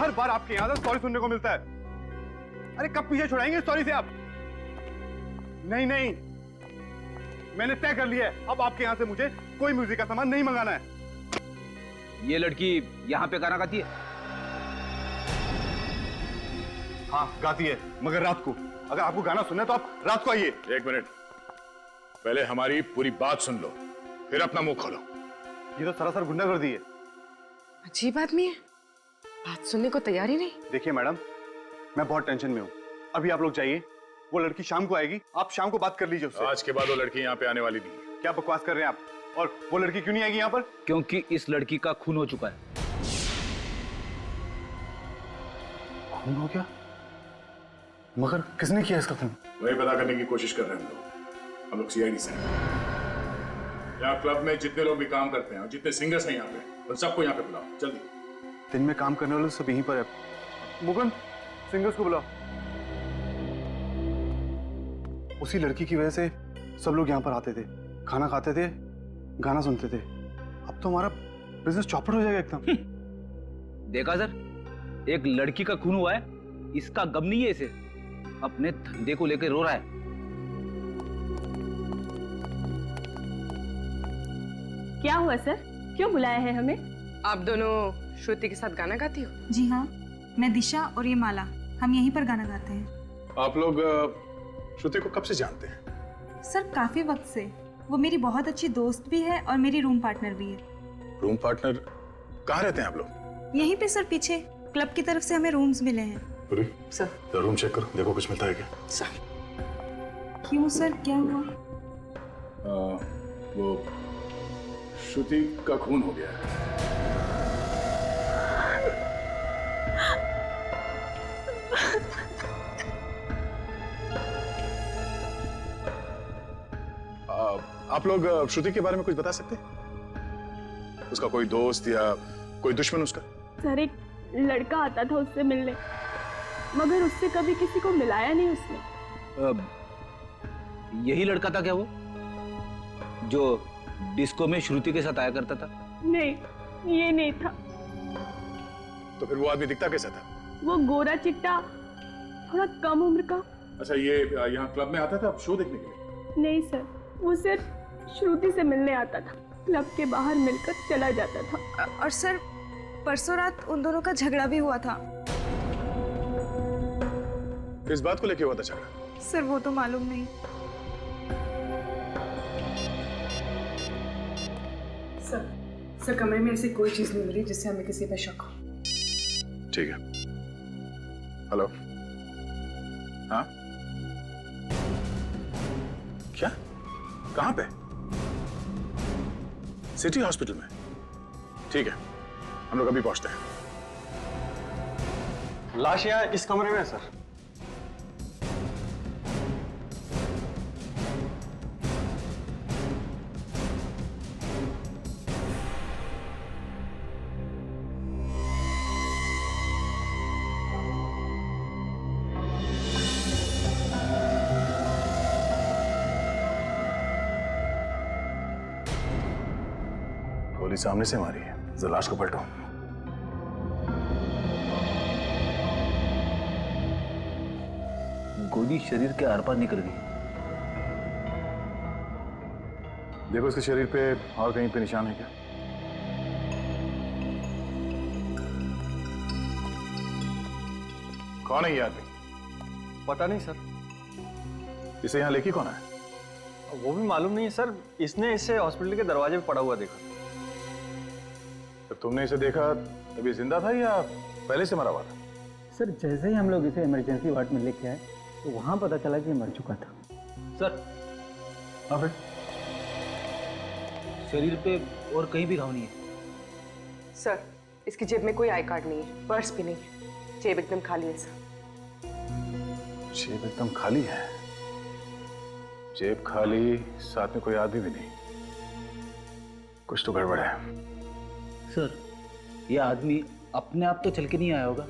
हर बार आपके यहाँ से सॉरी सुनने को मिलता है। अरे कब पीछे छुड़ाएंगे सॉरी से आप? नहीं नहीं, मैंने तय कर लिया है, अब आपके यहाँ से मुझे कोई म्यूजिक का सामान नहीं मंगाना है। ये लड़की यहाँ पे गाना गाती है? हाँ गाती है, मगर रात को। अगर आपको गाना सुनना है तो आप रात को आइए। एक मिनट, पहले हमारी पूरी बात सुन लो, फिर अपना मुंह खोलो। ये तो सरासर गुंडागर्दी है। अजीब आदमी है, बात सुनने को तैयार ही नहीं। देखिए मैडम, मैं बहुत टेंशन में हूँ। अभी आप लोग जाइए, वो लड़की शाम को आएगी, आप शाम को बात कर लीजिए उससे। आज के बाद वो लड़की यहाँ पे आने वाली नहीं है। क्या बकवास कर रहे हैं आप? और वो लड़की क्यों नहीं आएगी यहाँ पर? क्योंकि इस लड़की का खून हो चुका है। खून हो गया? मगर किसने किया इसका खून? वही पता करने की कोशिश कर रहे हैं हम लोग सीआईडी से। यहाँ क्लब में जितने लोग भी काम करते हैं और जितने सिंगर्स हैं यहाँ पे, उन सबको यहाँ पे बुलाओ जल्दी। दिन में काम करने वाले सब यहीं पर है। मुगन, सिंगर्स को बुलाओ। उसी लड़की की वजह से सब लोग यहाँ पर आते थे, खाना खाते थे, गाना सुनते थे। अब तो हमारा बिजनेस चौपट हो जाएगा एकदम। देखा सर, एक लड़की का खून हुआ है, इसका गम नहीं है इसे, अपने धंधे को लेकर रो रहा है। क्या हुआ सर, क्यों बुलाया है हमें? आप दोनों श्रुति के साथ गाना गाती हो? जी हाँ, मैं दिशा और ये माला, हम यहीं पर गाना गाते हैं। आप लोग श्रुति को कब से जानते हैं? सर काफी वक्त से। वो मेरी बहुत अच्छी दोस्त भी है और मेरी रूम पार्टनर भी है। Room partner? कहाँ रहते हैं आप लोग? यहीं पे सर, पीछे क्लब की तरफ से हमें रूम्स मिले हैं। पूरी सर। रूम चेक करो, देखो कुछ मिलता है क्या। सर। क्यों सर, क्या हुआ? वो श्रुति का खून हो गया है। आप लोग श्रुति के बारे में कुछ बता सकते हैं? उसका कोई दोस्त या कोई दुश्मन उसका? सर एक लड़का आता था उससे मिलने, मगर उससे कभी किसी को मिलाया नहीं उसने। यही लड़का था क्या वो, जो डिस्को में श्रुति के साथ आया करता था? नहीं, ये नहीं था। तो फिर वो आदमी दिखता कैसा था? वो गोरा चिट्टा, थोड़ा कम उम्र का। अच्छा, ये यहाँ क्लब में आता था शो देखने के लिए? नहीं सर, वो सिर्फ श्रुति से मिलने आता था, क्लब के बाहर मिलकर चला जाता था। और सर परसों रात उन दोनों का झगड़ा भी हुआ था। किस बात को लेके हुआ था झगड़ा? सर वो तो मालूम नहीं। सर कमरे में ऐसी कोई चीज नहीं मिली जिससे हमें किसी पे शक हो। ठीक है। हेलो। हाँ, क्या? कहाँ पे? सिटी हॉस्पिटल में? ठीक है, हम लोग अभी पहुंचते हैं। लाश यहाँ इस कमरे में है सर। गोली सामने से मारी है, जरा लाश को पलटो। गोली शरीर के आर पार निकल गई। देखो इसके शरीर पे और कहीं पे निशान है क्या? कौन है ये आदमी? पता नहीं सर, इसे यहाँ लेके कौन है? वो भी मालूम नहीं है सर। इसने इसे हॉस्पिटल के दरवाजे पे पड़ा हुआ देखा। जब तुमने इसे देखा तब ये जिंदा था या पहले से मरा हुआ था? सर जैसे ही हम लोग इसे इमरजेंसी वार्ड में लेके आए तो वहां पता चला कि ये मर चुका था। सर, हाँ फिर? शरीर पे और कहीं भी घाव नहीं है। सर इसकी जेब में कोई आई कार्ड नहीं है, पर्स भी नहीं है, जेब एकदम खाली है सर। जेब एकदम खाली है? जेब खाली, साथ में कोई आदमी भी नहीं। कुछ तो गड़बड़ है। सर, ये आदमी अपने आप तो चल के नहीं आया होगा,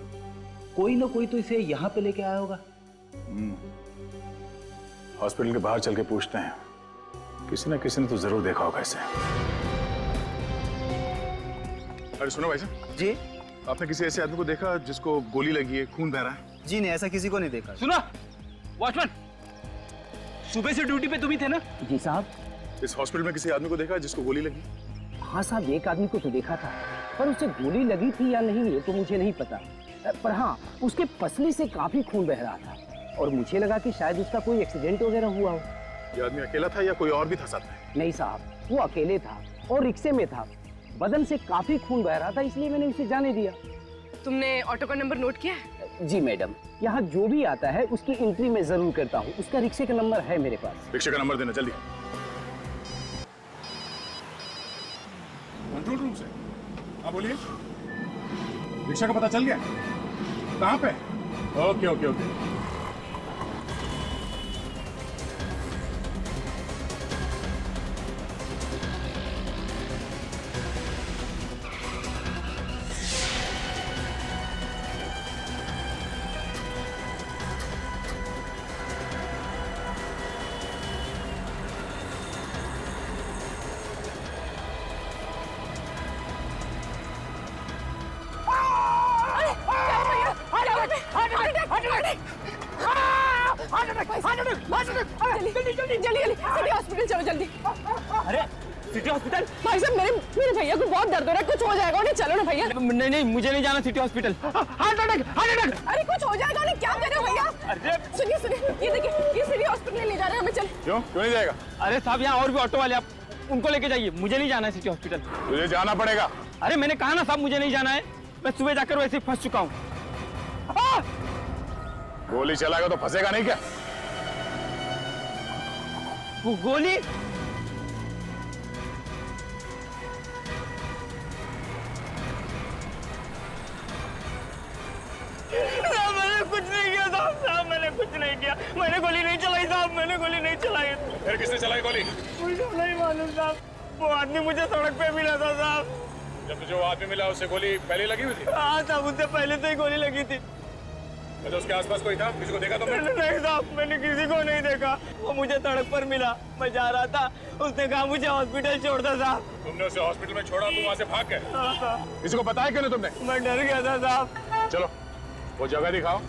कोई ना कोई तो इसे यहाँ पे लेके आया होगा। हॉस्पिटल के बाहर चल के पूछते हैं, किसी ना किसी ने तो जरूर देखा होगा इसे। अरे सुनो भाई साहब, जी? आपने किसी ऐसे आदमी को देखा जिसको गोली लगी है, खून बह रहा है? जी नहीं, ऐसा किसी को नहीं देखा। सुना वॉचमैन, सुबह से ड्यूटी पे तुम ही थे ना? जी साहब। इस हॉस्पिटल में किसी आदमी को देखा जिसको गोली लगी? हाँ साहब, एक आदमी को तो देखा था, पर उसे गोली लगी थी या नहीं ये तो मुझे नहीं पता। पर हाँ, उसके पसली से काफी खून बह रहा था और मुझे लगा कि शायद उसका कोई एक्सीडेंट वगैरह हुआ हो। ये आदमी अकेला था या कोई और भी था साथ में? नहीं साहब, वो अकेले था और रिक्शे में था। बदन से काफी खून बह रहा था, इसलिए मैंने उसे जाने दिया। तुमने ऑटो का नंबर नोट किया है? जी मैडम, यहाँ जो भी आता है उसकी एंट्री मैं जरूर करता हूँ। उसका रिक्शे का नंबर है मेरे पास। रिक्शे का नंबर देना जल्दी। कंट्रोल रूम से। हाँ बोलिए। रिक्शा का पता चल गया? कहाँ पे? Okay okay okay. City hospital चलो जल्दी। अरे सिटी हॉस्पिटल? भाई साहब, मेरे भैया को बहुत दर्द हो रहा है, कुछ हो जाएगा उन्हें। चलो ना भैया। नहीं नहीं, मुझे नहीं जाना city hospital. Heart attack, heart attack. अरे कुछ हो जाएगा उन्हें, क्या कर रहे हो भैया? अरे सुनिए सुनिए, ये देखिए, ये सिटी हॉस्पिटल ले जा रहे हैं हमें। चल। क्यों नहीं जाएगा? अरे साहब, यहाँ और भी ऑटो वाले, आप उनको लेके जाइए, मुझे नहीं जाना है सिटी हॉस्पिटल। तुझे जाना पड़ेगा। अरे मैंने कहा ना साहब, मुझे नहीं जाना है। मैं सुबह जाकर वैसे ही फंस चुका हूँ। गोली चलाएगा तो फंसेगा नहीं क्या? वो गोली? मैंने कुछ नहीं किया साहब, मैंने कुछ नहीं किया। मैंने गोली नहीं चलाई साहब, मैंने गोली नहीं चलाई। फिर किसने चलाई गोली? मुझे नहीं मालूम साहब, वो आदमी मुझे सड़क पे मिला था साहब। जब तुझे वो आदमी मिला उससे गोली पहले लगी हुई थी? हाँ साहब, उससे पहले तो ही गोली लगी थी। तो उसके आसपास कोई था? किसी को देखा तुमने? नहीं साहब, मैंने किसी को नहीं देखा। वो मुझे सड़क पर मिला, मैं जा रहा था, उसने कहा मुझे हॉस्पिटल छोड़ दो साहब। तुमने उसे हॉस्पिटल में छोड़ा, तुम वहाँ से भाग गए? हाँ साहब। किसी को बताया क्यों नहीं तुमने? मैं डर गया था साहब। चलो वो जगह दिखाओ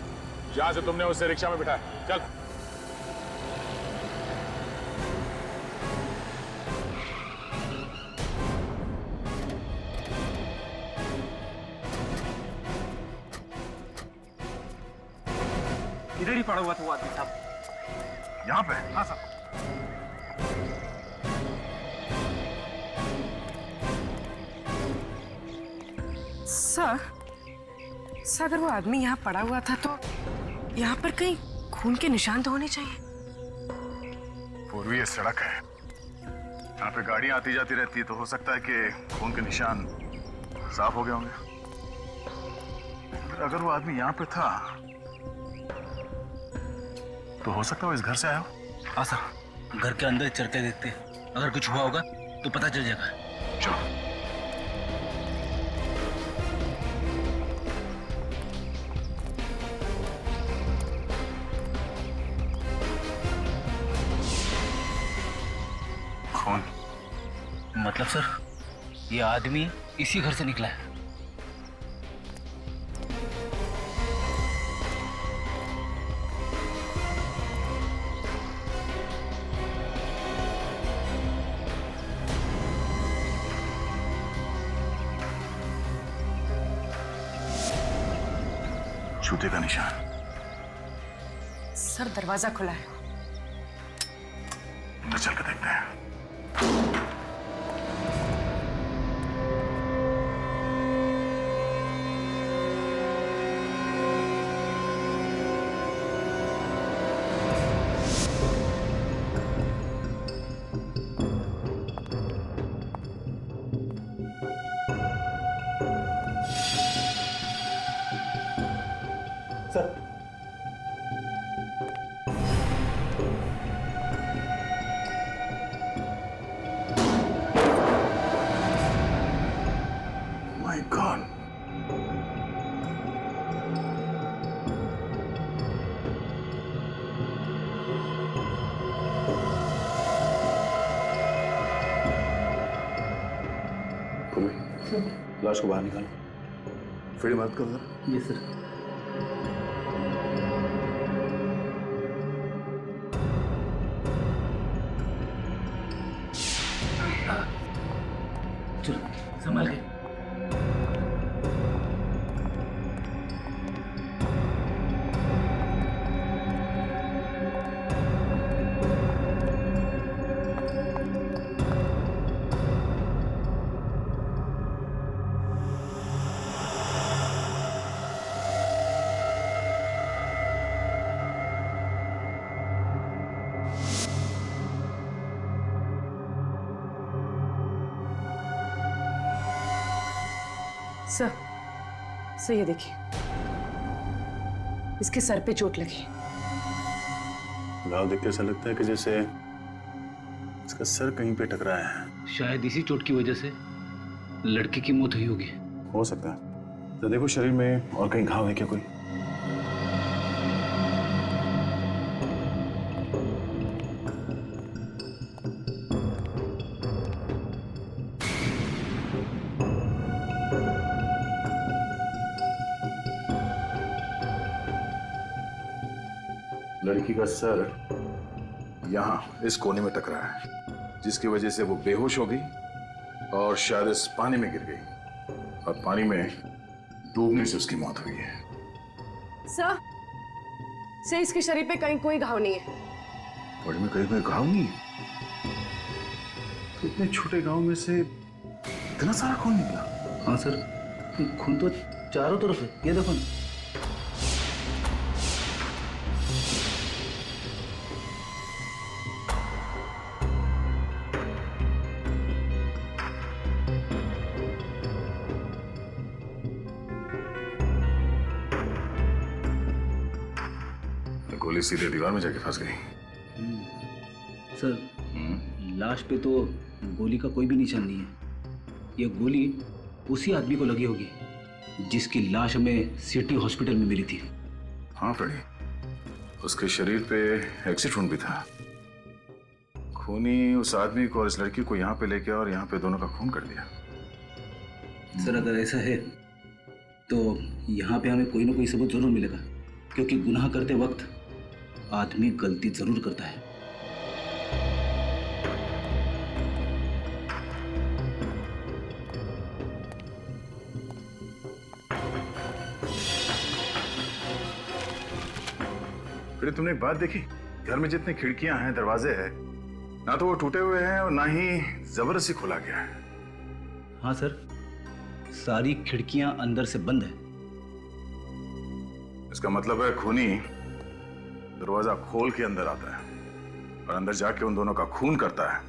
जहाँ से तुमने उससे रिक्शा में बिठाया। चल। इधर ही पड़ा हुआ था वो आदमी साहब। यहाँ पे? हाँ साहब। सर, अगर वो आदमी यहाँ पड़ा हुआ था तो यहाँ पर कहीं खून के निशान तो होने चाहिए। पूर्वी ये सड़क है, यहाँ पे गाड़ियां आती जाती रहती है, तो हो सकता है कि खून के निशान साफ हो गए होंगे। अगर वो आदमी यहाँ पे था तो हो सकता है वो इस घर से आया हो। हाँ सर, घर के अंदर चल के देखते हैं, अगर कुछ हुआ होगा तो पता चल जाएगा। चलो। खून? मतलब सर, ये आदमी इसी घर से निकला है। जूते का निशान। सर, दरवाजा खुला है। अंदर चल के देखते हैं। My God. लाश को बाहर निकालो। फ्रेडी मदद करो जरा। जी सर। चलो संभाल के। सर ये देखिए, इसके सर पे चोट लगी। घाव देख के ऐसा लगता है कि जैसे इसका सर कहीं पे टकराया है। शायद इसी चोट की वजह से लड़की की मौत हुई होगी। हो सकता है। तो देखो शरीर में और कहीं घाव है क्या कोई? लड़की का सर यहाँ इस कोने में टकरा है, जिसकी वजह से वो बेहोश हो गई और शायद इस पानी में गिर गई और पानी में डूबने से उसकी मौत हुई है। सर इसके शरीर पे कहीं कोई घाव नहीं है। बॉडी में कहीं कोई घाव नहीं है? तो इतने छोटे गांव में से इतना सारा खून निकला? हाँ सर, खून तो चारों तरफ है, ये देखो ना। गोली सीधे दीवार में जाके फंस गई। सर, लाश पे तो गोली का कोई भी निशान नहीं है। ये गोली उसी आदमी को लगी होगी जिसकी लाश हमें सिटी हॉस्पिटल में मिली थी। हाँ फ्रेडी, उसके शरीर पे एक्सिट वुंड भी था। खूनी उस आदमी को और इस लड़की को यहाँ पे लेके और यहाँ पे दोनों का खून कर दिया। सर अगर ऐसा है तो यहाँ पे हमें कोई ना कोई सबूत जरूर मिलेगा, क्योंकि गुनाह करते वक्त आदमी गलती जरूर करता है। फिर तुमने एक बात देखी, घर में जितनी खिड़कियां हैं, दरवाजे हैं, ना तो वो टूटे हुए हैं और ना ही जबरदस्ती खोला गया है। हाँ सर, सारी खिड़कियां अंदर से बंद है। इसका मतलब है खूनी दरवाजा खोल के अंदर आता है और अंदर जाके उन दोनों का खून करता है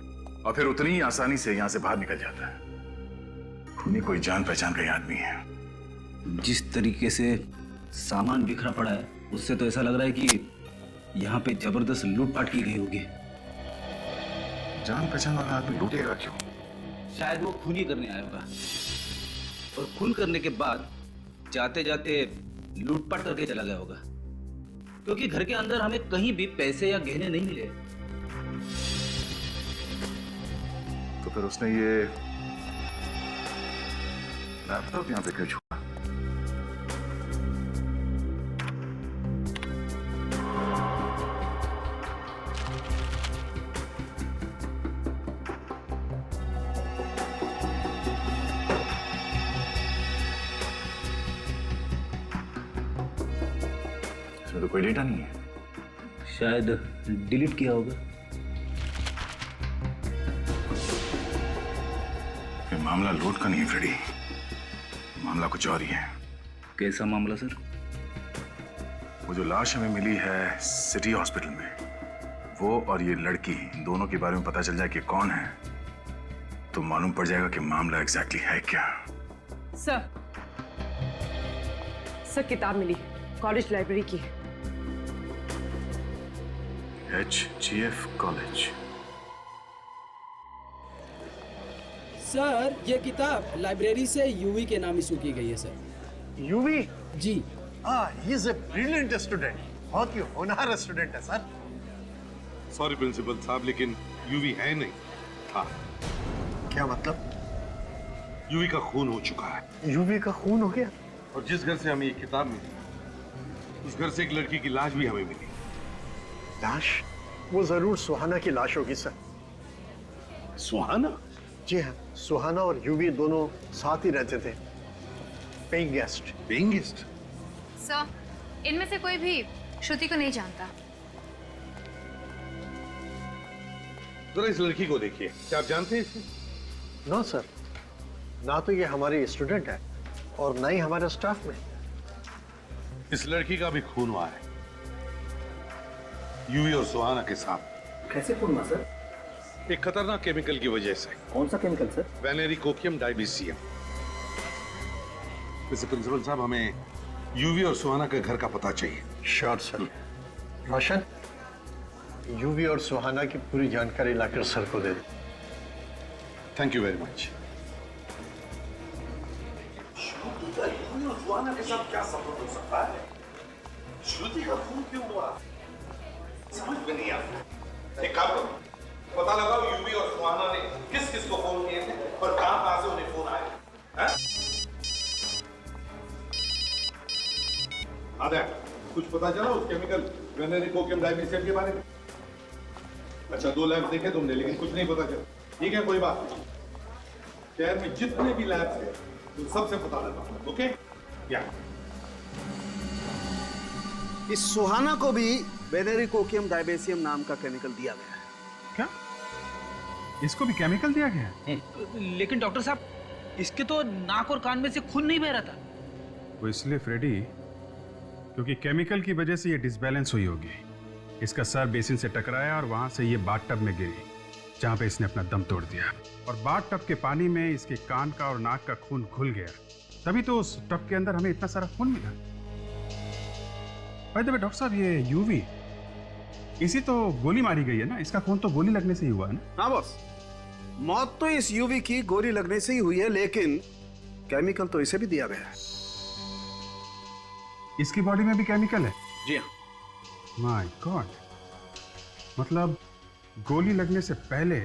और फिर उतनी ही आसानी से यहां से बाहर निकल जाता है। खूनी कोई जान पहचान का ही आदमी है। जिस तरीके से सामान बिखरा पड़ा है, उससे तो ऐसा लग रहा है कि यहाँ पे जबरदस्त लूटपाट की गई होगी। जान पहचान वाला आदमी लूटेगा क्यों? शायद वो खून ही करने आया होगा और खून करने के बाद जाते जाते लूटपाट करके चला गया होगा, क्योंकि घर के अंदर हमें कहीं भी पैसे या गहने नहीं मिले। तो फिर उसने ये लैपटॉप यहाँ पे क्यों छोड़ा? इसमें तो कोई डेटा नहीं है। शायद डिलीट किया होगा। ये मामला लूट का नहीं है फ्रेडी, मामला कुछ और ही है। कैसा मामला सर? वो जो लाश हमें मिली है सिटी हॉस्पिटल में, वो और ये लड़की, इन दोनों के बारे में पता चल जाए कि कौन है, तो मालूम पड़ जाएगा कि मामला एग्जैक्टली है क्या। सर किताब मिली, कॉलेज लाइब्रेरी की है। HGF college. सर ये किताब लाइब्रेरी से यूवी के नाम इशू की गई है सर। यूवी? जी he is a brilliant student, बहुत ही होनहार स्टूडेंट है सर। सॉरी प्रिंसिपल साहब, लेकिन यूवी है नहीं, था। क्या मतलब? यूवी का खून हो चुका है। यूवी का खून हो गया? और जिस घर से हमें ये किताब मिली, उस घर से एक लड़की की लाश भी हमें मिली। लाश? वो जरूर सुहाना की लाश होगी सर। सुहाना? जी हाँ, सुहाना और यूवी दोनों साथ ही रहते थे, paying guest. Paying guest? Sir, इनमें से कोई भी श्रुति को नहीं जानता। जरा इस लड़की को देखिए, क्या आप जानते हैं इसे? नो सर, ना तो ये हमारी स्टूडेंट है और ना ही हमारे स्टाफ में। इस लड़की का भी खून हुआ है, यूवी और सुहाना के साथ। कैसे खून हुआ सर? एक खतरनाक केमिकल की वजह से। कौन सा केमिकल सर? वेनेरिकोकियम डाइबीसियम। वैसे प्रिंसिपल साहब, हमें यूवी और सुहाना के घर का पता चाहिए। Sure sir. रोशन, यूवी और सुहाना की पूरी जानकारी लाकर सर को दे दे। Thank you very much. Yuvi और सुहाना के साथ क्या संबंध हो सकता है? श्रुति का खून क्यों हुआ? समझ में नहीं आता। एक काम करो, पता लगाओ यूवी और सुहाना ने किस किस को फोन किए थे और कहां से उन्हें फोन आए। आधा कुछ पता चला उस केमिकल वेनेरिकोकियम डाइबीसियम के बारे में? अच्छा, 2 लैब देखे तुमने, लेकिन कुछ नहीं पता चला। ठीक है, कोई बात नहीं। शहर में जितने भी लैब्स हैं, उन सबसे पता लगा। ओके? या इस सुहाना को भी वेनेरिकोकियम डाइबीसियम नाम का केमिकल दिया गया है। क्या? इसको भी केमिकल दिया गया है? लेकिन डॉक्टर साहब, इसके तो नाक और कान में से खून नहीं बह रहा था। वो इसलिए फ्रेडी, क्योंकि केमिकल की वजह से ये डिसबैलेंस हुई होगी। इसका सर बेसिन से टकराया और वहां से ये बाथटब में गिरी, जहां पे इसने अपना दम तोड़ दिया। और बाथटब के पानी में इसके कान का और नाक का खून घुल गया, तभी तो उस टब के अंदर हमें इतना सारा खून मिला। बाय द वे डॉक्टर साहब, ये यूवी, इसी तो गोली मारी गई है ना? इसका खून तो गोली लगने से ही हुआ है ना? हाँ बॉस, मौत तो इस यूवी की गोली लगने से ही हुई है, लेकिन केमिकल तो इसे भी दिया गया है। इसकी बॉडी में भी केमिकल है? जी हाँ। माय गॉड, मतलब गोली लगने से पहले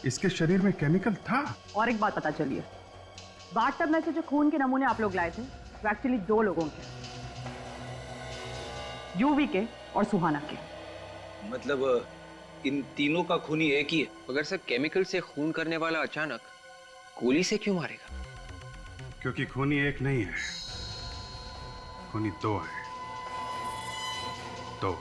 इसके शरीर में केमिकल था। और एक बात पता चली है, बाथटब में से जो खून के नमूने आप लोग लाए थे वो एक्चुअली 2 लोगों के, यूवी के और सुहाना के। मतलब इन तीनों का खूनी एक ही है? अगर सर केमिकल से खून करने वाला अचानक गोली से क्यों मारेगा? क्योंकि खूनी एक नहीं है, खूनी 2 है। 2।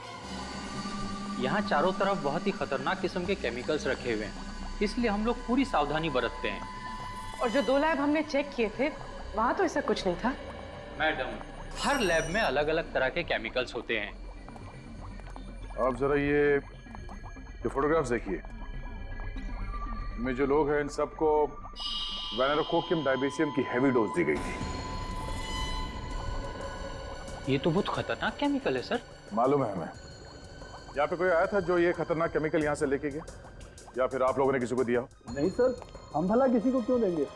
यहाँ चारों तरफ बहुत ही खतरनाक किस्म के केमिकल्स रखे हुए हैं, इसलिए हम लोग पूरी सावधानी बरतते हैं। और जो 2 लैब हमने चेक किए थे, वहां तो ऐसा कुछ नहीं था। मैडम, हर लैब में अलग अलग तरह के केमिकल्स होते हैं। आप जरा ये फोटोग्राफ्स देखिए। इनमें जो लोग हैं, इन सबको वेनेरिकोकियम डाइबीसियम की हैवी डोज दी गई थी। ये तो बहुत खतरनाक केमिकल है सर। मालूम है हमें। यहाँ पे कोई आया था जो ये खतरनाक केमिकल यहाँ से लेके गया, या फिर आप लोगों ने किसी को दिया हो? नहीं सर, हम भला किसी को क्यों देंगे?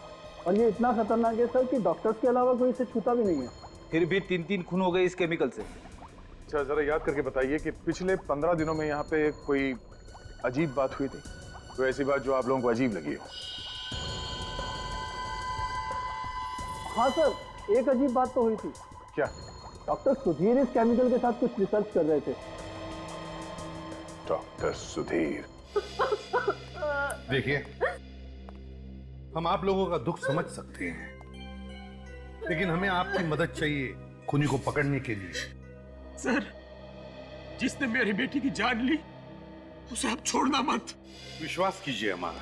और ये इतना खतरनाक है सर कि डॉक्टर्स के अलावा कोई इसे छूता भी नहीं है। फिर भी 3 खून हो गए इस केमिकल से। अच्छा, जरा याद करके बताइए कि पिछले 15 दिनों में यहाँ पे कोई अजीब बात हुई थी? कोई ऐसी बात जो आप लोगों को अजीब लगी हो? हाँ सर, एक अजीब बात तो हुई थी। क्या? डॉक्टर सुधीर इस केमिकल के साथ कुछ रिसर्च कर रहे थे। डॉक्टर सुधीर? देखिए, हम आप लोगों का दुख समझ सकते हैं, लेकिन हमें आपकी मदद चाहिए खूनी को पकड़ने के लिए। सर, जिसने मेरी बेटी की जान ली, उसे आप छोड़ना मत। विश्वास कीजिए हमारा,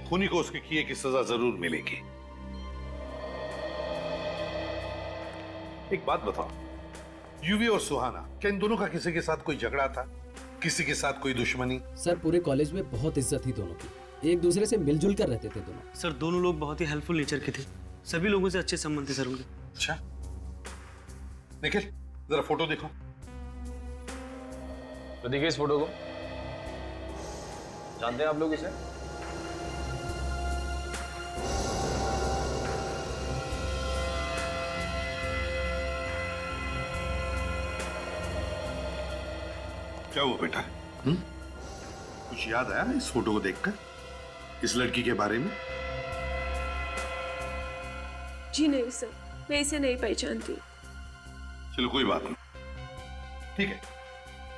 खूनी को उसके किए की सजा जरूर मिलेगी। एक बात बताओ, यूवी और सुहाना, क्या इन दोनों का किसी के साथ कोई झगड़ा था? किसी के साथ कोई दुश्मनी? सर, पूरे कॉलेज में बहुत इज्जत थी दोनों की, एक दूसरे से मिलजुल कर रहते थे दोनों। सर, दोनों लोग बहुत ही हेल्पफुल नेचर के थे, सभी लोगों से अच्छे संबंध थे सर उनके। अच्छा, निखिल जरा फोटो देखो। तो देखिए इस फोटो को, जानते हैं आप लोग इसे? क्या हुआ बेटा? कुछ याद आया इस फोटो को देखकर, इस लड़की के बारे में? जी नहीं सर, मैं इसे नहीं पहचानती। चलो कोई बात नहीं, ठीक है,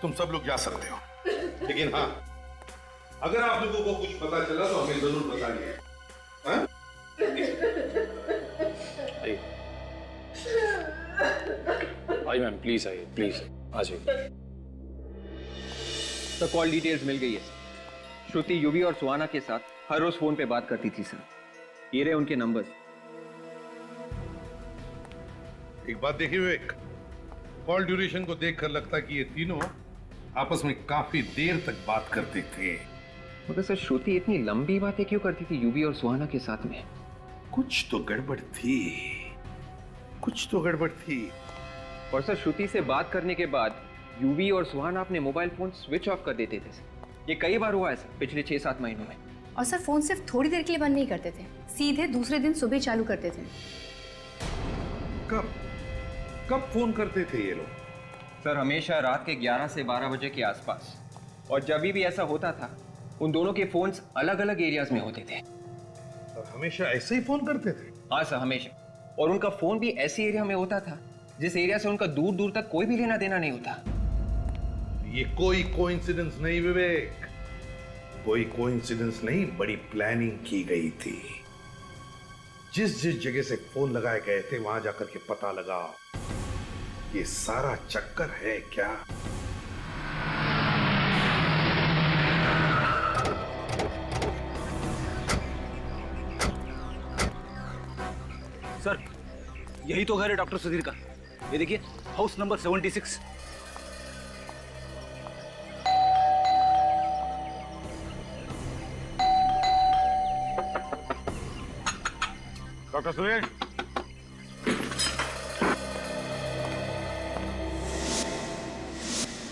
तुम सब लोग जा सकते हो, लेकिन हाँ, अगर आप लोगों को कुछ पता चला तो हमें जरूर बताइए। हाँ? आई मैम, प्लीज आइए, प्लीज आ जाइए। तो कॉल डिटेल्स मिल गई है। श्रुति युवी और सुहाना के साथ हर रोज फोन पे बात करती थी सर। ये रहे उनके नंबर्स। एक बात देखिए विवेक, कॉल ड्यूरेशन को देखकर लगता कि ये तीनों आपस में काफी देर तक बात करते थे। मगर सर श्रुति इतनी लंबी बातें क्यों करती थी युवी और सुहाना के साथ में? कुछ तो गड़बड़ थी, कुछ तो गड़बड़ थी। और सर श्रुति से बात करने के बाद युवी और सुहाना अपने मोबाइल फोन स्विच ऑफ कर देते थे सर। ये कई बार हुआ है सर पिछले 6-7 महीनों में। और सर फोन सिर्फ थोड़ी देर के लिए बंद नहीं करते थे, सीधे दूसरे दिन सुबह चालू करते थे। कब फोन करते थे ये लोग? सर हमेशा रात के 11 से 12 बजे के आसपास। और जब भी ऐसा होता था उन दोनों के फोन्स अलग अलग एरियाज में होते थे। और हमेशा ऐसे ही फोन करते थे? हाँ सर, हमेशा। और उनका फोन भी ऐसे एरिया में होता था जिस एरिया से उनका दूर दूर तक कोई भी लेना देना नहीं होता। ये कोई कोइंसिडेंस नहीं विवेक, कोई कोइंसिडेंस नहीं, बड़ी प्लानिंग की गई थी। जिस जिस जगह से फोन लगाए गए थे वहां जाकर के पता लगाओ, ये सारा चक्कर है क्या? सर यही तो घर है डॉक्टर सुधीर का। ये देखिए, house number 76। Doctor Sudhir,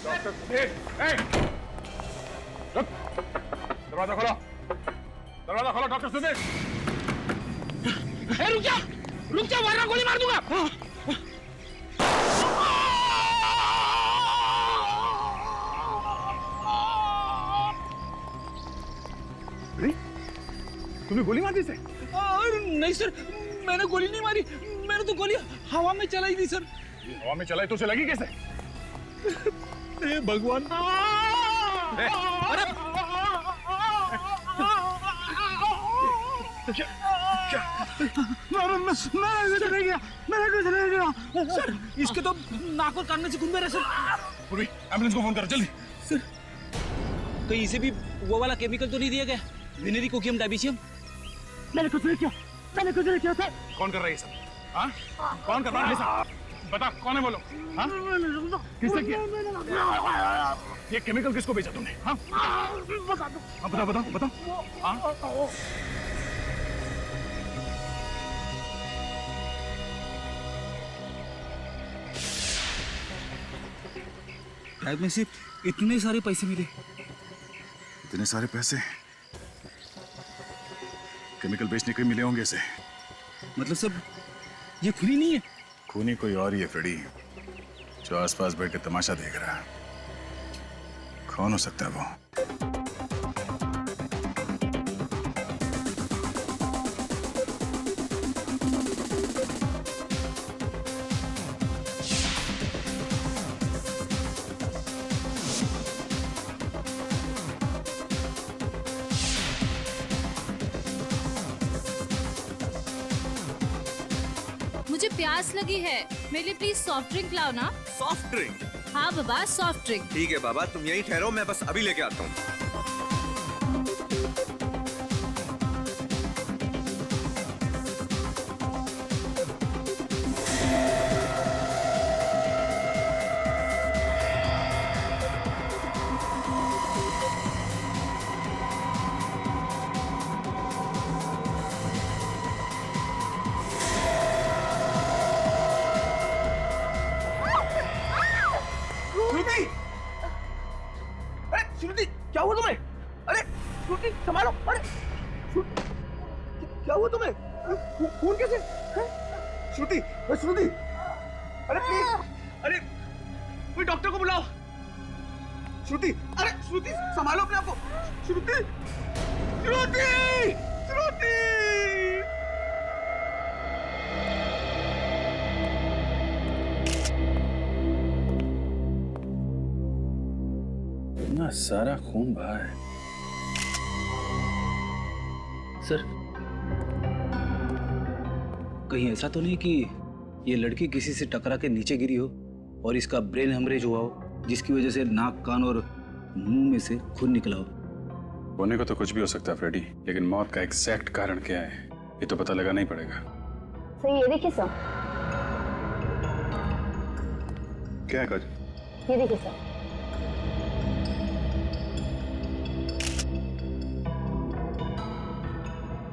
doctor Sudhir, दरवाजा खोलो, दरवाजा खोलो डॉक्टर सुधीर। रुक जा वरना गोली मार दूंगा। तुम्हें गोली मार दी से? नहीं सर, मैंने गोली नहीं मारी, मैंने तो गोली हवा में चलाई थी सर। हवा में चलाई तो उसे लगी कैसे? हे भगवान। अरे मैंने कुछ नहीं किया सर। इसके तो नाक और कान में से खून बह रहा है सर। पूरी एम्बुलेंस को फोन करो जल्दी। सर कहीं इसे भी वो वाला केमिकल तो नहीं दिया गया, विनेरी कोकियम डायबिसियम? मैंने कुछ नहीं किया, मैंने कुछ नहीं किया सर। कौन कर रहा है ये सब? हाँ? कौन कर रहा है सब? बता, कौन है बोलो? हाँ? किसने किया? ये केमिकल किसको बेचा तुमने? हाँ? बता दो। हाँ, बताओ बताओ बताओ। हाँ? शायद में सिर्फ इतने सारे पैसे मिले। इतने सारे पैसे केमिकल बेचने के मिले होंगे इसे। मतलब सब ये खूनी नहीं है? खूनी कोई और ही है फ्रेडी, जो आसपास बैठ के तमाशा देख रहा है। कौन हो सकता है वो? मुझे प्यास लगी है, मेरे लिए प्लीज सॉफ्ट ड्रिंक लाओ ना। Soft drink? हाँ बाबा, सॉफ्ट ड्रिंक। ठीक है बाबा, तुम यहीं ठहरो, मैं बस अभी लेके आता हूँ। क्या हुआ तुम्हें? अरे श्रुति संभालो। अरे श्रुति क्या हुआ तुम्हें? खून कैसे? श्रुति, श्रुति, अरे प्लीज, अरे कोई डॉक्टर को बुलाओ। श्रुति, अरे श्रुति संभालो अपने आप को। श्रुति, श्रुति, श्रुति। सारा खून बहा है। सर, कहीं ऐसा तो नहीं कि ये लड़की किसी से टकरा के नीचे गिरी हो और इसका ब्रेन हेमरेज हुआ हो, जिसकी वजह से नाक, कान और मुंह में से खून निकला हो? होने को तो कुछ भी हो सकता है फ्रेडी, लेकिन मौत का एग्जैक्ट कारण क्या है ये तो पता लगाना ही पड़ेगा। सर ये देखिए सर, क्या है काज? ये देखिए सर।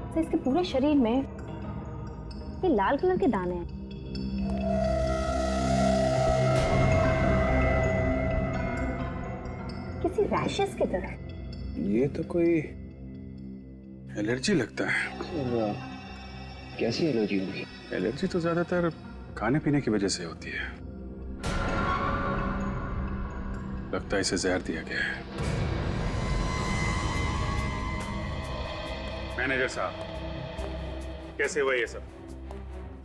सर इसके पूरे शरीर में ये लाल कलर के दाने हैं। किसी रैशेस की तरह। ये तो कोई एलर्जी लगता है। कैसी एलर्जी होगी? एलर्जी तो ज्यादातर खाने पीने की वजह से होती है। लगता है इसे जहर दिया गया है। मैनेजर साहब, कैसे हुआ ये सब?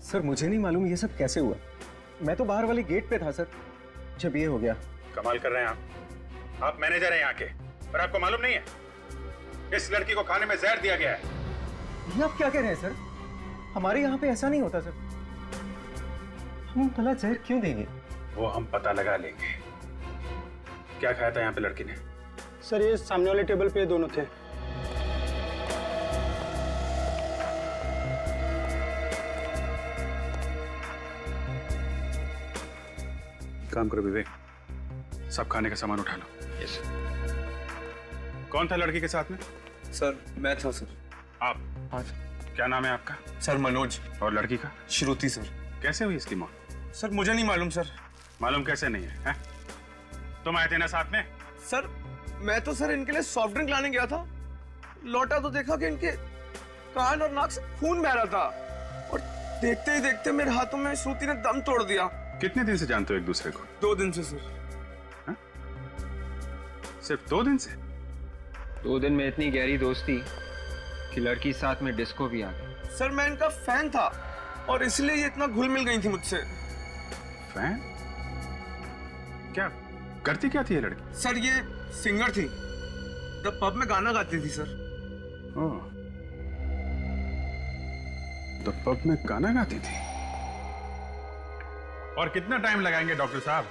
सर मुझे नहीं मालूम ये सब कैसे हुआ। मैं तो बाहर वाले गेट पे था सर, जब ये हो गया। कमाल कर रहे हैं आप मैनेजर हैं यहाँ के, पर आपको मालूम नहीं है इस लड़की को खाने में जहर दिया गया है। ये आप क्या कह रहे हैं सर? हमारे यहाँ पे ऐसा नहीं होता सर। हम भला जहर क्यों देंगे? वो हम पता लगा लेंगे। क्या खाया था यहाँ पे लड़की ने? सर ये सामने वाले टेबल पे दोनों थे। काम करो विवेक, सब खाने का सामान उठा लो। यस। कौन था लड़की के साथ में? सर मैं था सर। आप? हाँ। क्या नाम है आपका? सर मनोज। और लड़की का? श्रुति सर। कैसे हुई इसकी मौत? सर मुझे नहीं मालूम सर। मालूम कैसे नहीं है? तुम आए थे ना साथ में? सर मैं तो सर इनके लिए सॉफ्ट ड्रिंक लाने गया था, लौटा तो देखा कि इनके कान और नाक से खून बह रहा था, और देखते ही देखते मेरे हाथों में श्रुति ने दम तोड़ दिया। कितने दिन से जानते हो एक दूसरे को? 2 दिन से सर। सिर्फ 2 दिन से? 2 दिन में इतनी गहरी दोस्ती कि लड़की साथ में डिस्को भी आ गई। सर मैं इनका फैन था और इसलिए ये इतना घुल मिल गई थी मुझसे। फैन? क्या करती क्या थी ये लड़की? सर ये सिंगर थी, द पब में गाना गाती थी सर। ओह, द पब में गाना गाती थी। और कितना टाइम लगाएंगे डॉक्टर साहब?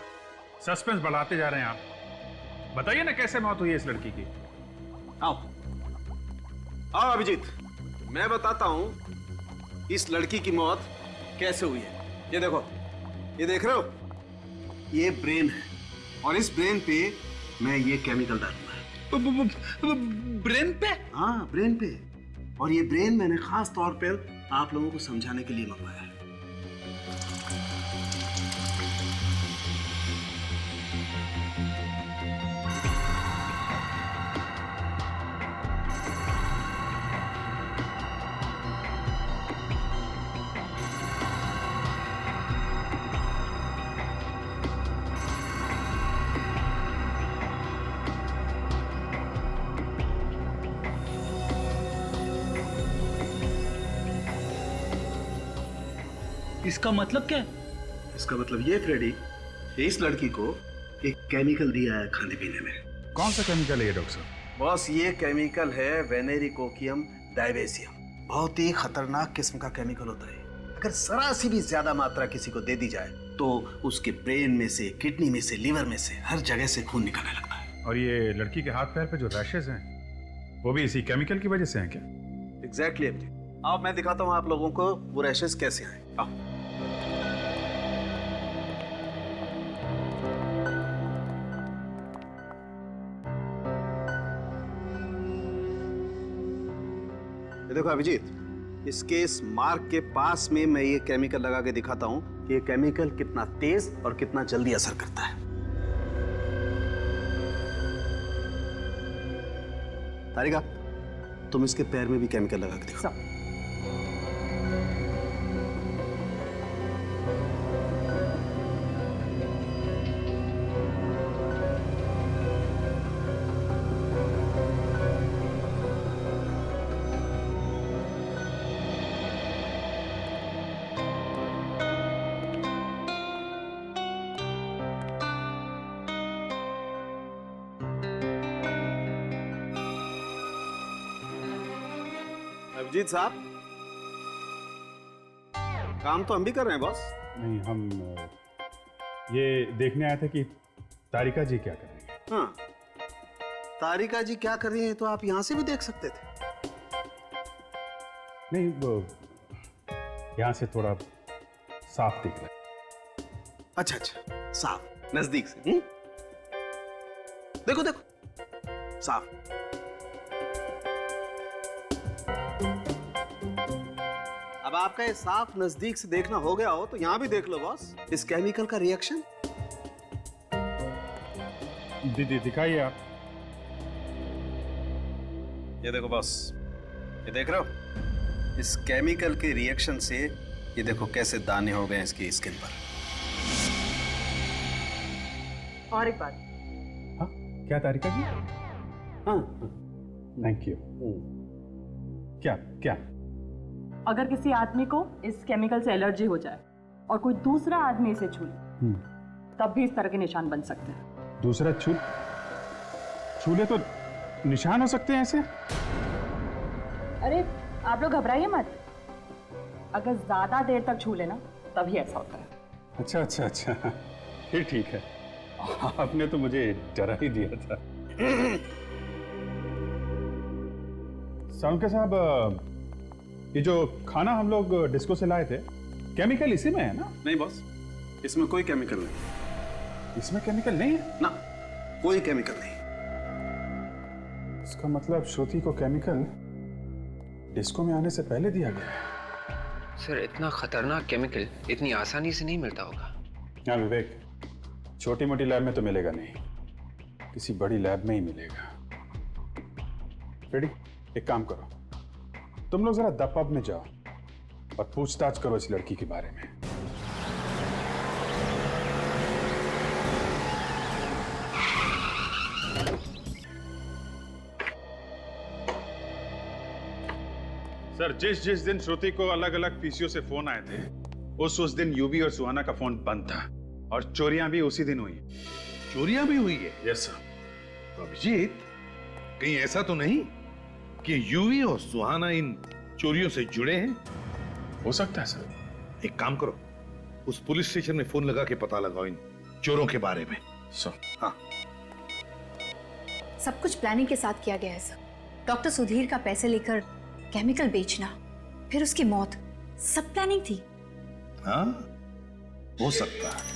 सस्पेंस बढ़ाते जा रहे हैं आप। बताइए ना कैसे मौत हुई है इस लड़की की? आओ आओ अभिजीत, मैं बताता हूं इस लड़की की मौत कैसे हुई है। ये देखो, ये देख रहे हो, ये ब्रेन है और इस ब्रेन पे मैं ये केमिकल डालूंगा। ब्रेन पे? हाँ ब्रेन पे। और ये ब्रेन मैंने खास तौर पर आप लोगों को समझाने के लिए मंगवाया है। इसका मतलब क्या है? इसका मतलब ये फ्रेडी, इस लड़की को एक केमिकल दिया है खाने पीने में। कौन सा केमिकल है ये डॉक्टर साहब? बॉस ये केमिकल है वेनेरिकोकियम डायवेसियम। बहुत ही खतरनाक किस्म का केमिकल होता है। अगर जरा सी भी ज्यादा मात्रा किसी को दे दी जाए तो उसके ब्रेन में से, किडनी में से, लिवर में से, हर जगह से खून निकलने लगता है। और ये लड़की के हाथ पैर पे जो रैशेज हैं वो भी इसी केमिकल की वजह से हैं क्या? एग्जैक्टली। अब मैं दिखाता हूँ आप लोगों को वो रैशेज कैसे आए। आओ। देखो अभिजीत, इसके इस मार्क के पास में मैं ये केमिकल लगा के दिखाता हूं कि ये केमिकल कितना तेज और कितना जल्दी असर करता है। तारिका, तुम इसके पैर में भी केमिकल लगा के दिखाओ। अभिजीत साहब, काम तो हम भी कर रहे हैं बॉस। नहीं, हम ये देखने आए थे कि तारिका जी क्या कर रही है। हाँ, तारिका जी क्या कर रही हैं तो आप यहाँ से भी देख सकते थे। नहीं, वो यहाँ से थोड़ा साफ दिख रहा है। अच्छा अच्छा, साफ नजदीक से। देखो देखो, साफ। अब आपका ये साफ नजदीक से देखना हो गया हो तो यहां भी देख लो बॉस, इस केमिकल का रिएक्शन। दिखाइए आप। ये देखो बॉस, ये देख रहे हो, इस केमिकल के रिएक्शन से ये देखो कैसे दाने हो गए इसकी स्किन पर। और एक बात, क्या तारिका जी? हाँ, थैंक यू। क्या क्या? अगर किसी आदमी को इस केमिकल से एलर्जी हो जाए और कोई दूसरा आदमी इसे छू ले, तब भी इस तरह के निशान बन सकते हैं। दूसरा छूले तो निशान हो सकते हैं ऐसे? अरे आप लोग घबराइए मत, अगर ज्यादा देर तक छू लेना तभी ऐसा होता है। अच्छा अच्छा अच्छा, फिर ठीक है। आपने तो मुझे डरा ही दिया था। सालुंके साहब, ये जो खाना हम लोग डिस्को से लाए थे, केमिकल इसी में है ना? नहीं बॉस, इसमें कोई केमिकल नहीं। इसमें केमिकल नहीं है ना, कोई केमिकल नहीं। इसका मतलब श्रुति को केमिकल डिस्को में आने से पहले दिया गया है। सर, इतना खतरनाक केमिकल इतनी आसानी से नहीं मिलता होगा। हाँ विवेक, छोटी मोटी लैब में तो मिलेगा नहीं, किसी बड़ी लैब में ही मिलेगा। रेडी, एक काम करो, तुम लोग जरा द पब में जाओ और पूछताछ करो इस लड़की के बारे में। सर, जिस दिन श्रुति को अलग अलग पीसीओ से फोन आए थे, उस दिन यूवी और सुहाना का फोन बंद था और चोरियां भी उसी दिन हुई। चोरियां भी हुई है? Yes sir. तो अभिजीत, कहीं ऐसा तो नहीं कि यूवी और सुहाना इन चोरियों से जुड़े हैं? हो सकता है सर। एक काम करो, उस पुलिस स्टेशन में फोन लगा के पता लगाओ इन चोरों के बारे में। सर। हाँ, सब कुछ प्लानिंग के साथ किया गया है सर। डॉक्टर सुधीर का पैसे लेकर केमिकल बेचना, फिर उसकी मौत, सब प्लानिंग थी। हाँ, हो सकता है।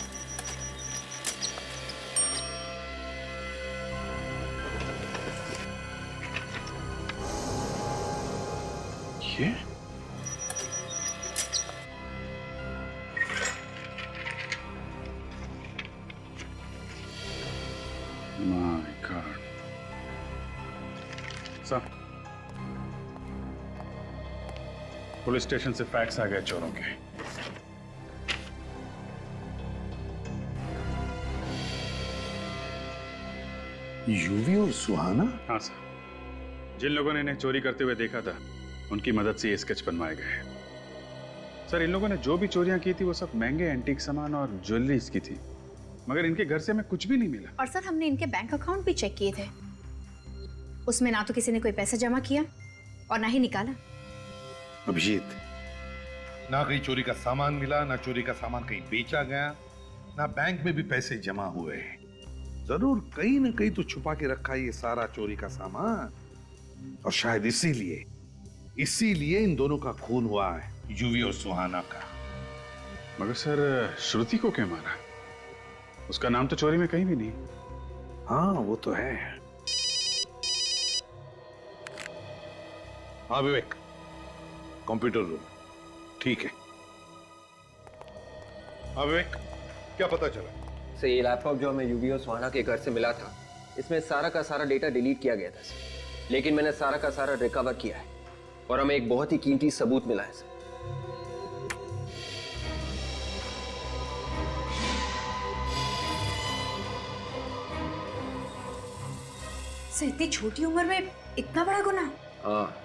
ये my God. Sir, police station से फैक्स आ गए चोरों के। यूवी और सुहाना? हाँ सर, जिन लोगों ने इन्हें चोरी करते हुए देखा था, उनकी मदद से ये स्केच बनवाए गए। सर, इन लोगों ने जो भी चोरियां की थी वो सब महंगे एंटीक सामान और ज्वेलरीज की थी, मगर इनके घर से हमें कुछ भी नहीं मिला। और सर, हमने इनके बैंक अकाउंट भी चेक किए थे, उसमें ना तो किसी ने कोई पैसा जमा किया और ना ही निकाला। अभिजीत, ना कहीं चोरी का सामान मिला, ना चोरी का सामान कहीं बेचा गया, ना बैंक में भी पैसे जमा हुए। जरूर कहीं ना कहीं तो छुपा के रखा है ये सारा चोरी का सामान, और शायद इसीलिए इन दोनों का खून हुआ है, यूवी और सुहाना का। मगर सर, श्रुति को क्यों मारा? उसका नाम तो चोरी में कहीं भी नहीं। हाँ, वो तो है। हाँ विवेक, कंप्यूटर रूम। ठीक है। हाँ विवेक, क्या पता चला? सर, ये लैपटॉप जो हमें यूवी और सुहाना के घर से मिला था, इसमें सारा का सारा डेटा डिलीट किया गया था सर, लेकिन मैंने सारा का सारा रिकवर किया है और हमें एक बहुत ही कीमती सबूत मिला है सर। सर, इतनी छोटी उम्र में इतना बड़ा गुनाह? हाँ,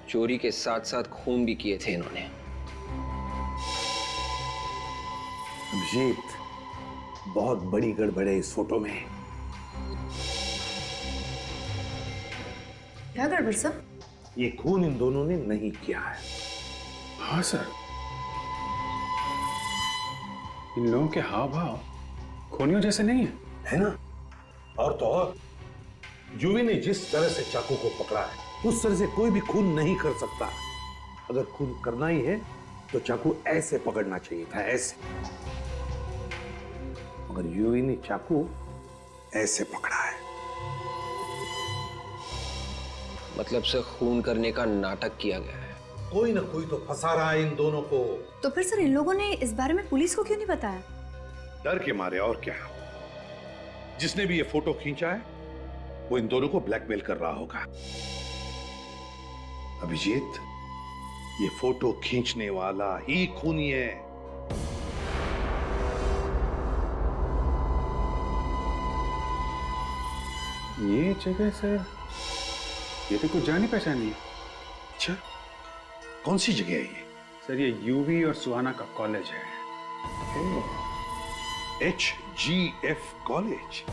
चोरी के साथ साथ खून भी किए थे इन्होंने। अभिजीत, बहुत बड़ी गड़बड़ है इस फोटो में। क्या गड़बड़ सर? ये खून इन दोनों ने नहीं किया है। हाँ सर, इन लोगों के हाव भाव खूनियों जैसे नहीं है ना? और तो और यूवी ने जिस तरह से चाकू को पकड़ा है उस तरह से कोई भी खून नहीं कर सकता। अगर खून करना ही है तो चाकू ऐसे पकड़ना चाहिए था, ऐसे। मगर यूवी ने चाकू ऐसे पकड़ा है। मतलब से खून करने का नाटक किया गया है। कोई ना कोई तो फंसा रहा है इन दोनों को। तो फिर सर इन लोगों ने इस बारे में पुलिस को क्यों नहीं बताया? डर के मारे, और क्या। जिसने भी ये फोटो खींचा है वो इन दोनों को ब्लैकमेल कर रहा होगा। अभिजीत, ये फोटो खींचने वाला ही खूनी है। ये जगह सर, ये तो कुछ जानी पहचानी है। अच्छा, कौन सी जगह है ये? सर ये यूवी और सुहाना का कॉलेज है। HGF college.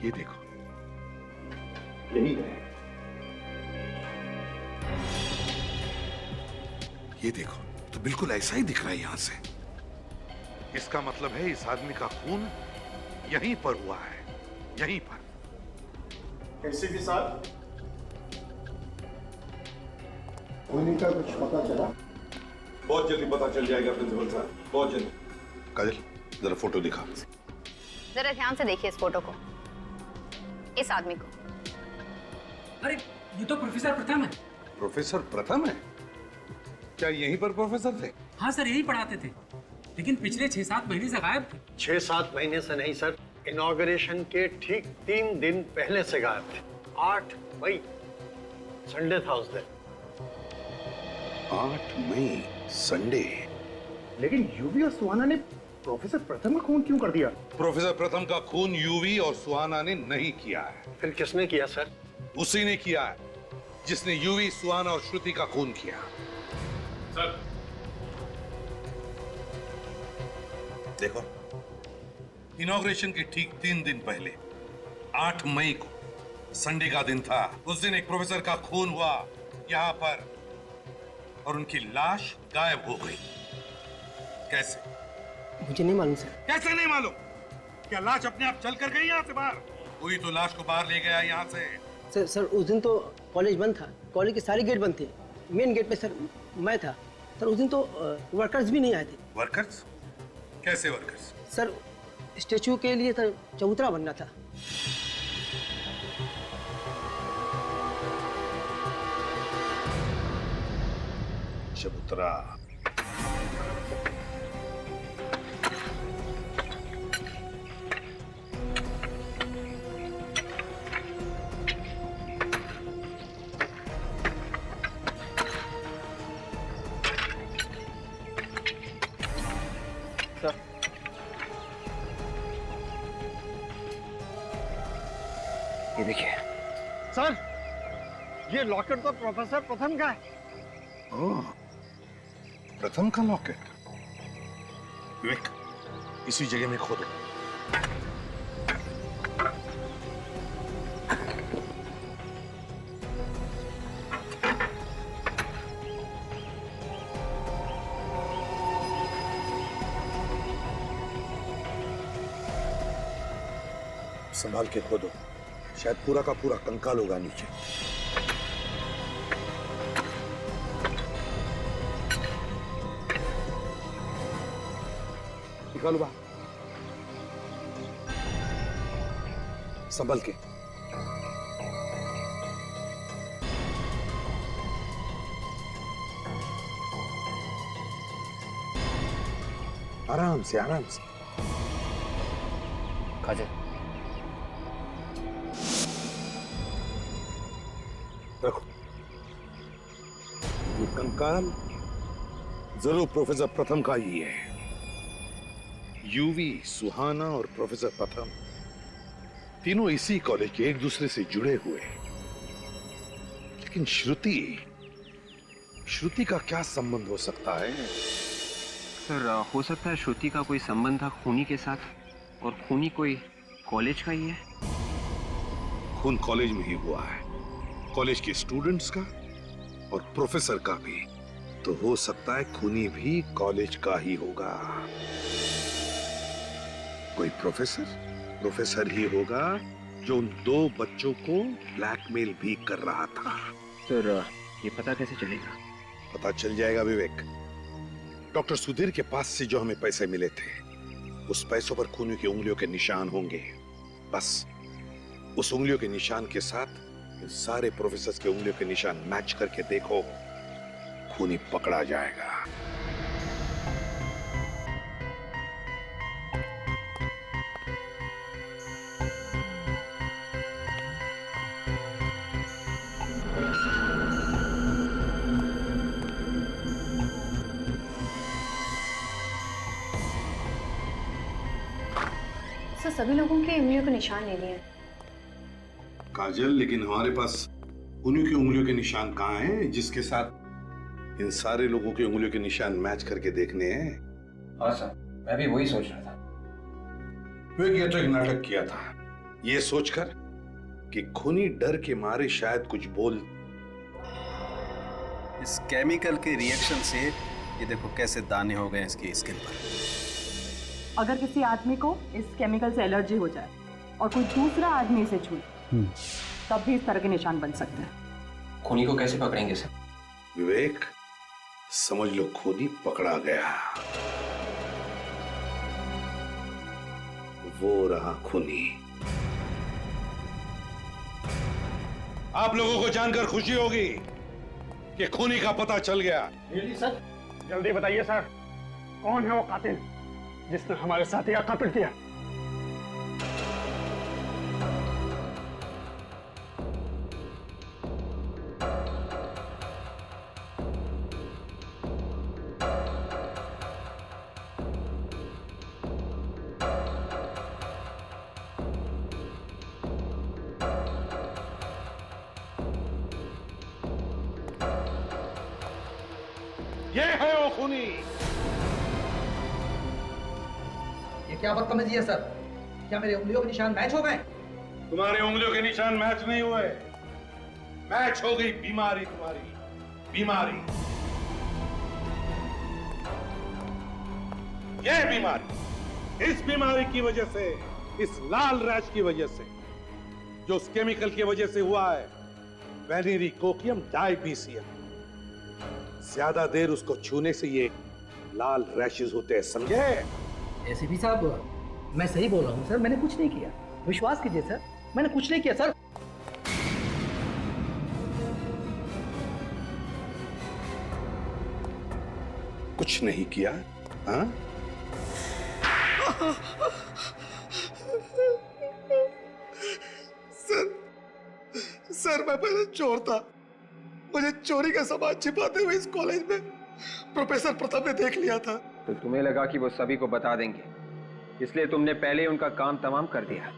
ये देखो, यही है। ये देखो, तो बिल्कुल ऐसा ही दिख रहा है यहां से। इसका मतलब है इस आदमी का खून यहीं पर हुआ है, यहीं पर। एसीपी साहब, खूनी का कुछ पता चला? बहुत जल्दी पता चल जाएगा प्रिंसिपल साहब, बहुत जल्दी। काजल, जरा फोटो दिखा। जरा ध्यान से देखिए इस फोटो को, इस आदमी को। अरे ये तो प्रोफेसर प्रथम है। प्रोफेसर प्रथम है? क्या यहीं पर प्रोफेसर थे? हाँ सर, यही पढ़ाते थे, लेकिन पिछले 6-7 महीने से गायब थे। 6-7 महीने से नहीं सर, इनॉग्रेशन के ठीक 3 दिन पहले से गायब थे। 8 मई, संडे था उस दिन। 8 मई, संडे। लेकिन यूवी और सुहाना ने प्रोफेसर प्रथम का खून क्यों कर दिया? प्रोफेसर प्रथम का खून यूवी और सुहाना ने नहीं किया है। फिर किसने किया सर? उसी ने किया है जिसने यूवी, सुहाना और श्रुति का खून किया। सर देखो, इनॉग्रेशन के ठीक 3 दिन पहले 8 मई को, संडे का दिन था, उस दिन एक प्रोफेसर का खून हुआ यहां पर और उनकी लाश गायब हो गई। कैसे? मुझे नहीं मालूम सर। कैसे नहीं मालूम? क्या लाश अपने आप चल कर गई यहाँ से बाहर? कोई तो लाश को बाहर ले गया यहाँ से। सर उस दिन तो कॉलेज बंद था, कॉलेज के सारे गेट बंद थे। मेन गेट पे सर मैं था सर। उस दिन तो वर्कर्स भी नहीं आए थे। वर्कर्स? कैसे वर्कर्स? सर स्टेचू के लिए सर चबूतरा बनना था। चबूतरा? ये देखिए सर, ये लॉकेट तो प्रोफेसर प्रथम का है। ओह, प्रथम का लॉकेट। विवेक, इसी जगह में खोदो। संभाल के खोदो, शायद पूरा का पूरा कंकाल होगा नीचे। निकालो बाहर, संभल के। आराम से, आराम से। काजल, रखो। ये कंकाल जरूर प्रोफेसर प्रथम का ही है। यूवी, सुहाना और प्रोफेसर प्रथम तीनों इसी कॉलेज के एक दूसरे से जुड़े हुए, लेकिन श्रुति का क्या संबंध हो सकता है? सर हो सकता है श्रुति का कोई संबंध था खूनी के साथ, और खूनी कोई कॉलेज का ही है। खून कॉलेज में ही हुआ है, कॉलेज के स्टूडेंट्स का और प्रोफेसर का भी। तो हो सकता है खूनी भी कॉलेज का ही होगा। कोई प्रोफेसर ही होगा जो उन दो बच्चों को ब्लैकमेल भी कर रहा था। सर ये पता कैसे चलेगा? पता चल जाएगा विवेक। डॉक्टर सुधीर के पास से जो हमें पैसे मिले थे, उस पैसों पर खूनी की उंगलियों के निशान होंगे। बस उस उंगलियों के निशान के साथ इन सारे प्रोफेसर्स के उंगलियों के निशान मैच करके देखो, खूनी पकड़ा जाएगा। सर सभी लोगों के उंगलियों के निशान ले लिए। काजल, लेकिन हमारे पास उन्हीं की उंगलियों के निशान कहाँ हैं जिसके साथ इन सारे लोगों की उंगलियों के निशान मैच करके देखने हैं? हाँ सर, मैं भी वही सोच रहा था। ये तो एक नाटक किया था, ये सोचकर कि खूनी डर के मारे शायद कुछ बोल। इस केमिकल के रिएक्शन से ये देखो कैसे दाने हो गए इसकी स्किन पर। अगर किसी आदमी को इस केमिकल से एलर्जी हो जाए और कोई दूसरा आदमी इसे छूए, तब भी इस तरह के निशान बन सकते हैं। खूनी को कैसे पकड़ेंगे सर? विवेक, समझ लो खूनी पकड़ा गया। वो रहा खूनी। आप लोगों को जानकर खुशी होगी कि खूनी का पता चल गया। सर जल्दी बताइए सर, कौन है वो कातिल जिसने हमारे साथी का कत्ल किया? ये है वो खूनी। ये क्या बदतमीजी है सर? क्या मेरे उंगलियों के निशान मैच हो गए? तुम्हारे उंगलियों के निशान मैच नहीं हुए, मैच हो गई बीमारी, तुम्हारी बीमारी। यह बीमारी, इस बीमारी की वजह से, इस लाल रैश की वजह से, जो उस केमिकल की वजह से हुआ है, वेनेरिकोकियम डायबीसियम। ज्यादा देर उसको छूने से ये लाल रैशेस होते हैं, समझे? एसीपी साहब, मैं सही बोल रहा हूँ सर, मैंने कुछ नहीं किया। विश्वास कीजिए सर, मैंने कुछ नहीं किया सर। कुछ नहीं किया? हाँ? सर मैं पहले चोर था, मुझे चोरी का सामान छिपाते हुए इस कॉलेज में प्रोफेसर प्रताप ने देख लिया था। तो तुम्हें लगा कि वो सभी को बता देंगे, इसलिए तुमने पहले उनका काम तमाम कर दिया।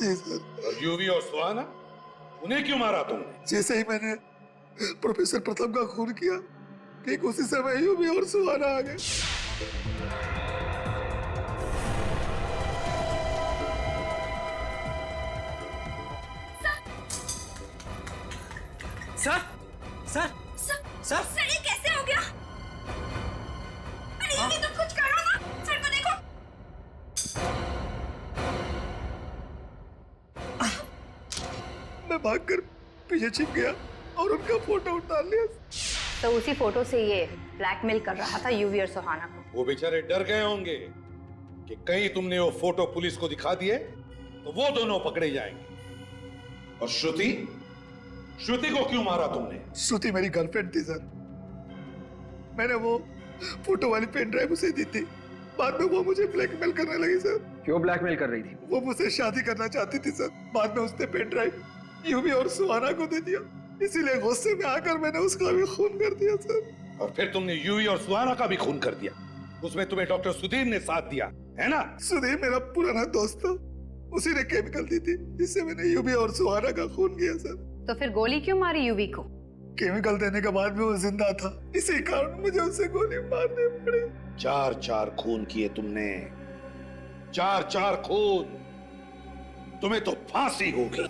जी सर। और यूवी और सुहाना, उन्हें क्यों मारा तुमने? जैसे ही मैंने प्रोफेसर प्रताप का खून किया, ठीक उसी समय यूवी और सुहाना आ गए। सर सर सर सर ये कैसे हो गया? अरे ये तो कुछ करो ना, सर को देखो। मैं भागकर पीछे छिप गया और उनका फोटो उतार लिया। तो उसी फोटो से ये ब्लैकमेल कर रहा था यूवी और सुहाना को। वो बेचारे डर गए होंगे कि कहीं तुमने वो फोटो पुलिस को दिखा दिए तो वो दोनों पकड़े जाएंगे। और श्रुति को क्यों मारा तुमने? श्रुति मेरी गर्लफ्रेंड थी सर। मैंने वो फोटो वाली पेन ड्राइव उसे दी थी। बाद में वो मुझे ब्लैकमेल करने लगी सर। क्यों ब्लैकमेल कर रही थी? वो मुझसे शादी करना चाहती थी सर। बाद में उसने पेन ड्राइव यूवी और सुहाना को दे दिया, इसीलिए गुस्से में आकर मैंने उसका भी खून कर दिया सर। और फिर तुमने यूवी और सुहाना का भी खून कर दिया। उसमें तुम्हें डॉक्टर सुधीर ने साथ दिया, है ना? सुधीर मेरा पुराना दोस्त था, उसी ने केमिकल दी थी जिससे मैंने यूवी और सुहाना का खून किया सर। तो फिर गोली क्यों मारी यूवी को? केमिकल देने के बाद भी वो जिंदा था, इसी कारण मुझे उससे गोली मारनी पड़ी। 4-4 खून किए तुमने, 4-4 खून। तुम्हें तो फांसी होगी।